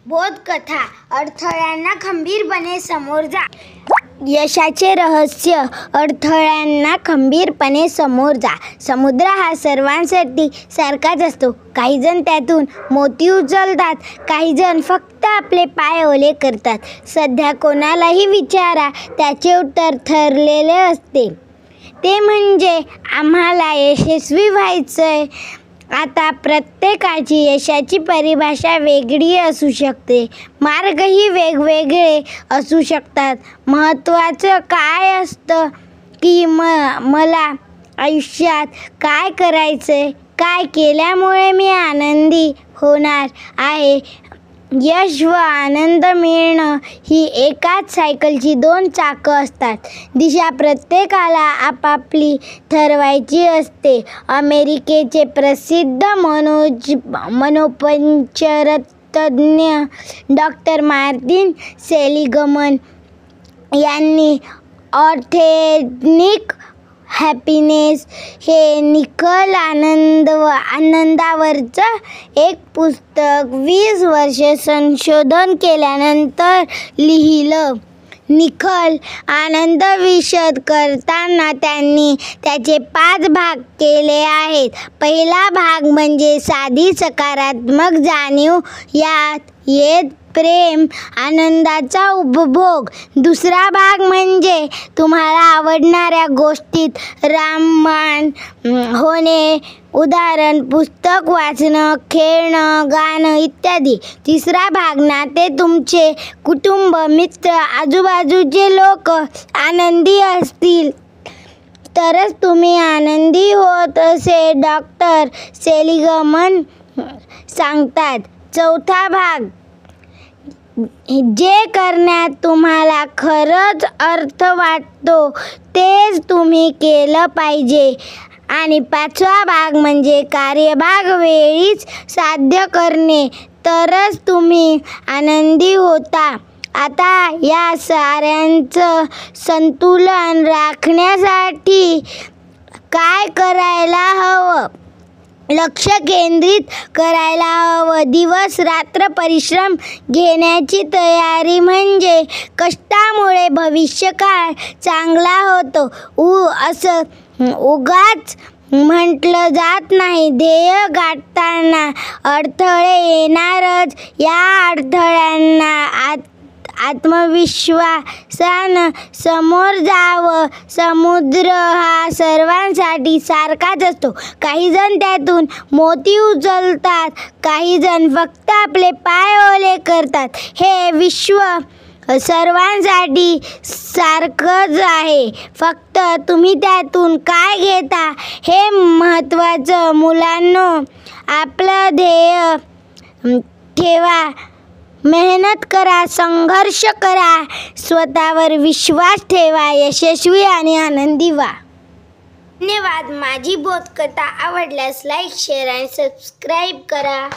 बोधकथा. अडथळ्यांना खंबीरपणे समोर जा. यशाचे रहस्य. अडथळ्यांना खंबीरपणे समोर जा. समुद्र हा सर्वांसाठी सारखाच असतो. काही जण त्यातून मोती उचलतात, काही जण फक्त आपले पाय ओले करतात. सध्या कोणालाही विचारा, त्याचे उत्तर ठरलेले असते. ते म्हणजे आम्हाला यशस्वी व्हायचंय. आता प्रत्येकाची यशाची परिभाषा वेगळी असू शकते. मार्गही वेगवेगळे असू शकतात. महत्त्वाचं काय असतं की मला आयुष्यात काय करायचंय, काय केल्यामुळे मी आनंदी होणार आहे. यश व आनंद मिळणं ही एकाच सायकलची दोन चाकं असतात. दिशा प्रत्येकाला आपापली ठरवायची असते. अमेरिकेचे प्रसिद्ध मनोपचारतज्ज्ञ डॉक्टर मार्टिन सेलिगमन यांनी ऑर्थेनिक हॅपीनेस हे निखळ आनंदावरचं एक पुस्तक 20 वर्षे संशोधन केल्यानंतर लिहिलं. निखळ आनंद विशद करताना त्यांनी त्याचे 5 भाग केले आहेत. पहिला भाग म्हणजे साधी सकारात्मक जाणीव, यात येत प्रेम, आनंदाचा उपभोग. दुसरा भाग म्हणजे तुम्हाला आवडणाऱ्या गोष्टीत रममाण होणे, उदाहरण पुस्तक वाचणं, खेळणं, गाणं इत्यादी. तिसरा भाग नाते, तुमचे कुटुंब, मित्र, आजूबाजूचे लोक आनंदी असतील तरच तुम्ही आनंदी होत असे डॉक्टर सेलिगमन सांगतात. चौथा भाग, जे करण्यात तुम्हाला खरंच अर्थ वाटतो तेच तुम्ही केलं पाहिजे. आणि 5वा भाग म्हणजे कार्यभाग वेळीच साध्य करणे, तरच तुम्ही आनंदी होता. आता या साऱ्यांचं संतुलन राखण्यासाठी काय करायला हवं? लक्ष केंद्रित करायला हवं. दिवस रात्र परिश्रम घेण्याची तयारी म्हणजे कष्टामुळे भविष्यकाळ चांगला होतो असं उगाच म्हटलं जात नाही. ध्येय गाठताना अडथळे येणारच. या अडथळ्यांना आत्मविश्वासानं समोर जावं. समुद्र हा सर्वांसाठी सारखाच असतो. काही जण त्यातून मोती उचलतात, काही जण फक्त आपले पाय ओले करतात. हे विश्व सर्वांसाठी सारखंच आहे. फक्त तुम्ही त्यातून काय घेता हे महत्त्वाचं. मुलांनो, आपलं ध्येय ठेवा, मेहनत करा, संघर्ष करा, स्वतःवर विश्वास ठेवा, यशस्वी आणि आनंदी व्हा. धन्यवाद. माझी बोधकथा आवडल्यास लाईक, शेअर आणि सबस्क्राईब करा.